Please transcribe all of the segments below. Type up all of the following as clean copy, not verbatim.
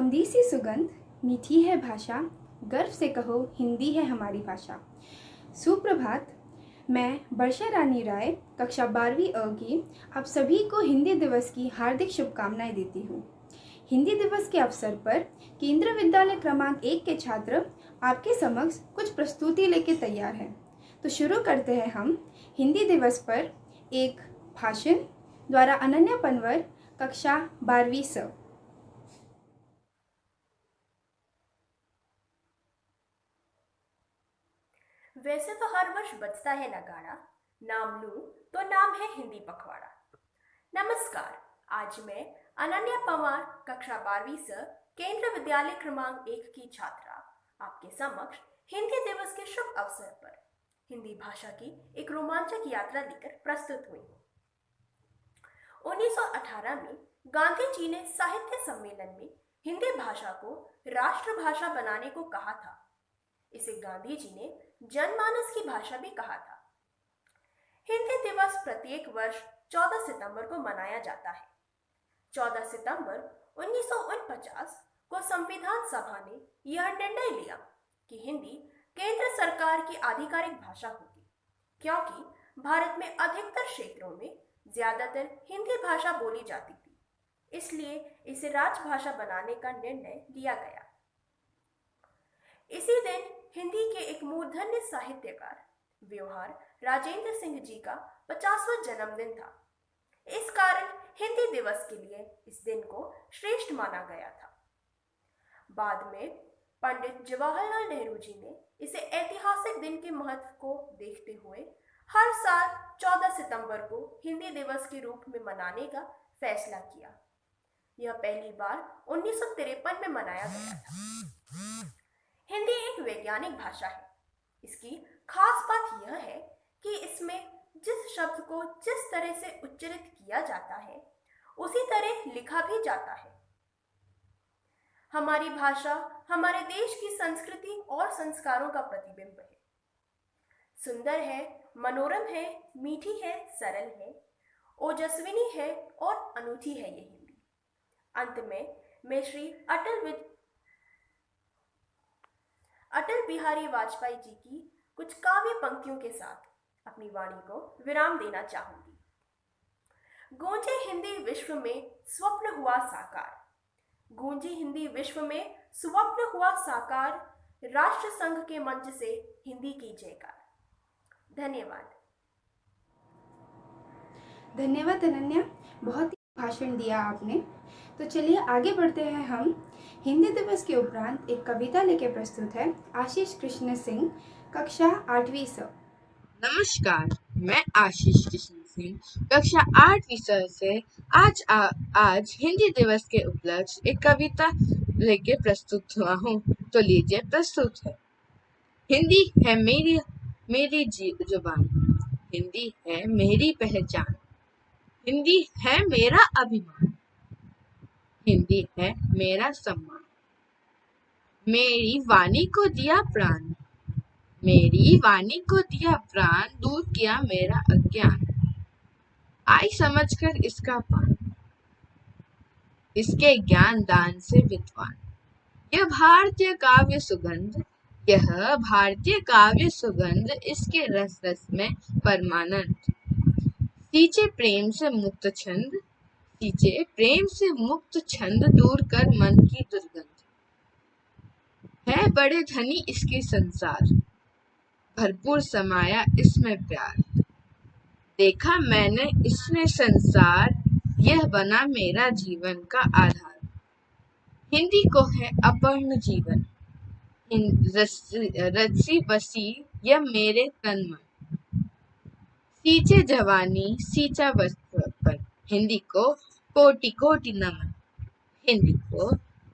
सौंधी सी सुगंध, मीठी है भाषा, गर्व से कहो हिंदी है हमारी भाषा। सुप्रभात, मैं वर्षा रानी राय कक्षा 12वीं अ की आप सभी को हिंदी दिवस की हार्दिक शुभकामनाएं देती हूँ। हिंदी दिवस के अवसर पर केंद्रीय विद्यालय क्रमांक 1 के छात्र आपके समक्ष कुछ प्रस्तुति लेके तैयार हैं। तो शुरू करते हैं हम हिंदी दिवस पर एक भाषण द्वारा अनन्या पनवर कक्षा 12वीं स। वैसे तो हर वर्ष बजता है नगाड़ा, नाम लूं तो नाम है हिंदी पखवाड़ा। नमस्कार, आज मैं अनन्या पवार कक्षा 12वीं स केंद्रीय विद्यालय क्रमांक 1 की छात्रा आपके समक्ष हिंदी दिवस के शुभ अवसर पर हिंदी भाषा की एक रोमांचक यात्रा लेकर प्रस्तुत हुई हूँ। 1918 में गांधी जी ने साहित्य सम्मेलन में हिंदी भाषा को राष्ट्रभाषा बनाने को कहा था। इसे गांधी जी ने जनमानस की भाषा भी कहा था। हिंदी दिवस प्रत्येक वर्ष 14 सितंबर को मनाया जाता है। 14 सितंबर 1949 को संविधान सभा ने यह निर्णय लिया कि हिंदी केंद्र सरकार की आधिकारिक भाषा होगी, क्योंकि भारत में अधिकतर क्षेत्रों में ज्यादातर हिंदी भाषा बोली जाती थी, इसलिए इसे राजभाषा बनाने का निर्णय लिया गया। इसी दिन हिंदी के एक मूर्धन्य साहित्यकार व्यवहार राजेंद्र सिंह जी का 50वां जन्मदिन था। इस कारण हिंदी दिवस के लिए इस दिन को श्रेष्ठ माना गया था। बाद में पंडित जवाहरलाल नेहरू जी ने इसे ऐतिहासिक दिन के महत्व को देखते हुए हर साल 14 सितंबर को हिंदी दिवस के रूप में मनाने का फैसला किया। यह पहली बार 1953 में मनाया गया था। हिंदी एक वैज्ञानिक भाषा है। इसकी खास बात यह है कि इसमें जिस शब्द को जिस तरह से उच्चारित किया जाता है, उसी तरह लिखा भी जाता है। हमारी भाषा हमारे देश की संस्कृति और संस्कारों का प्रतिबिंब है। सुंदर है, मनोरम है, मीठी है, सरल है, ओजस्विनी है और अनूठी है ये हिंदी। अंत में मैं श्री अटल बिहारी वाजपेयी जी की कुछ काव्य पंक्तियों के साथ अपनी वाणी को विराम देना चाहूंगी। गूंजे हिंदी विश्व में स्वप्न हुआ साकार, गूंजी हिंदी विश्व में स्वप्न हुआ साकार, राष्ट्र संघ के मंच से हिंदी की जयकार। धन्यवाद। धन्यवाद अनन्या, बहुत ही भाषण दिया आपने। तो चलिए आगे बढ़ते हैं हम। हिंदी दिवस के उपरांत एक कविता लेके प्रस्तुत है आशीष कृष्ण सिंह कक्षा 8वीं स। नमस्कार, मैं आशीष कृष्ण सिंह कक्षा 8वीं स से आज हिंदी दिवस के उपलक्ष्य एक कविता लेके प्रस्तुत हुआ हूँ। तो लीजिए प्रस्तुत है। हिंदी है मेरी जुबान, हिंदी है मेरी पहचान, हिंदी है मेरा अभिमान, हिंदी है मेरा सम्मान। मेरी वाणी को दिया प्राण, मेरी वाणी को दिया प्राण, दूर किया मेरा अज्ञान। आई समझकर इसका पान, इसके ज्ञान दान से विद्वान। यह भारतीय काव्य सुगंध, यह भारतीय काव्य सुगंध, इसके रस रस में परमानंद। सींचे प्रेम से मुक्त छंद, सींचे प्रेम से मुक्त छंद, दूर कर मन की दुर्गंध। है बड़े धनी इसके संसार, भरपूर समाया इसमें प्यार। देखा मैंने इसमें संसार, यह बना मेरा जीवन का आधार। हिंदी को है अपूर्ण जीवन, रची बसी यह मेरे तन मन। सींचे जवानी सींचा बचपन, हिंदी को कोटि कोटि नमन, हिंदी को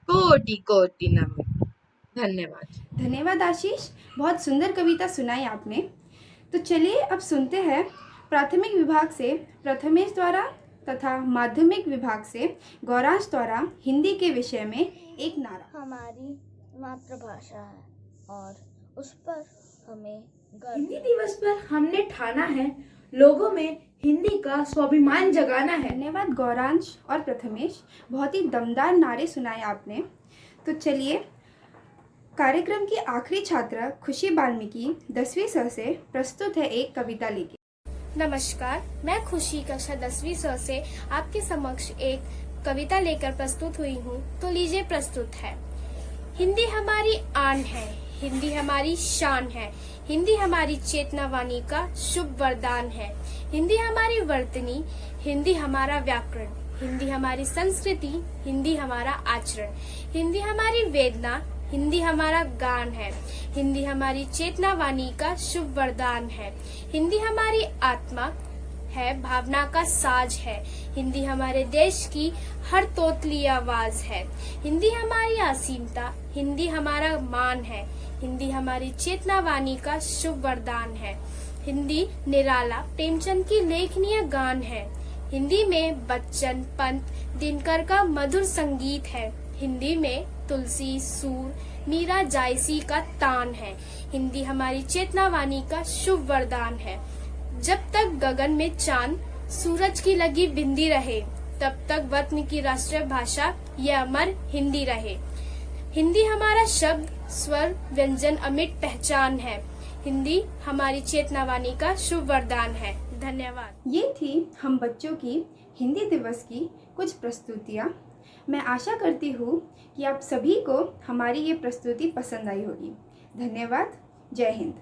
कोटि कोटि नमन। धन्यवाद। धन्यवाद आशीष, बहुत सुंदर कविता सुनाई आपने। तो चलिए अब सुनते हैं प्राथमिक विभाग से प्रथमेश द्वारा तथा माध्यमिक विभाग से गौरांश द्वारा हिंदी के विषय में एक नारा। हमारी मातृभाषा है और उस पर हमें गर्व। हिंदी दिवस पर हमने ठाना है लोगों में हिंदी का स्वाभिमान जगाना है। धन्यवाद गौरांश और प्रथमेश, बहुत ही दमदार नारे सुनाए आपने। तो चलिए कार्यक्रम की आखिरी छात्रा खुशी वाल्मीकि 10वीं स से प्रस्तुत है एक कविता लेके। नमस्कार, मैं खुशी कक्षा 10वीं स से आपके समक्ष एक कविता लेकर प्रस्तुत हुई हूँ। तो लीजिए प्रस्तुत है। हिंदी हमारी आन है, हिंदी हमारी शान है, हिंदी हमारी चेतना वाणी का शुभ वरदान है। हिंदी हमारी वर्तनी, हिंदी हमारा व्याकरण, हिंदी हमारी संस्कृति, हिंदी हमारा आचरण, हिंदी हमारी वेदना, हिंदी हमारा गान है। हिंदी हमारी चेतना वाणी का शुभ वरदान है। हिंदी हमारी आत्मा है, भावना का साज है। हिंदी हमारे देश की हर तोतली आवाज है। हिंदी हमारी असीमता, हिंदी हमारा मान है। हिंदी हमारी चेतना वाणी का शुभ वरदान है। हिंदी निराला प्रेमचंद की लेखनीय गान है। हिंदी में बच्चन, पंत, दिनकर का मधुर संगीत है। हिंदी में तुलसी, सूर, मीरा, जायसी का तान है। हिंदी हमारी चेतना वाणी का शुभ वरदान है। जब तक गगन में चांद सूरज की लगी बिंदी रहे, तब तक वतन की राष्ट्रीय भाषा ये अमर हिंदी रहे। हिंदी हमारा शब्द, स्वर, व्यंजन अमिट पहचान है। हिंदी हमारी चेतना वाणी का शुभ वरदान है। धन्यवाद। ये थी हम बच्चों की हिंदी दिवस की कुछ प्रस्तुतियाँ। मैं आशा करती हूँ कि आप सभी को हमारी ये प्रस्तुति पसंद आई होगी। धन्यवाद। जय हिंद।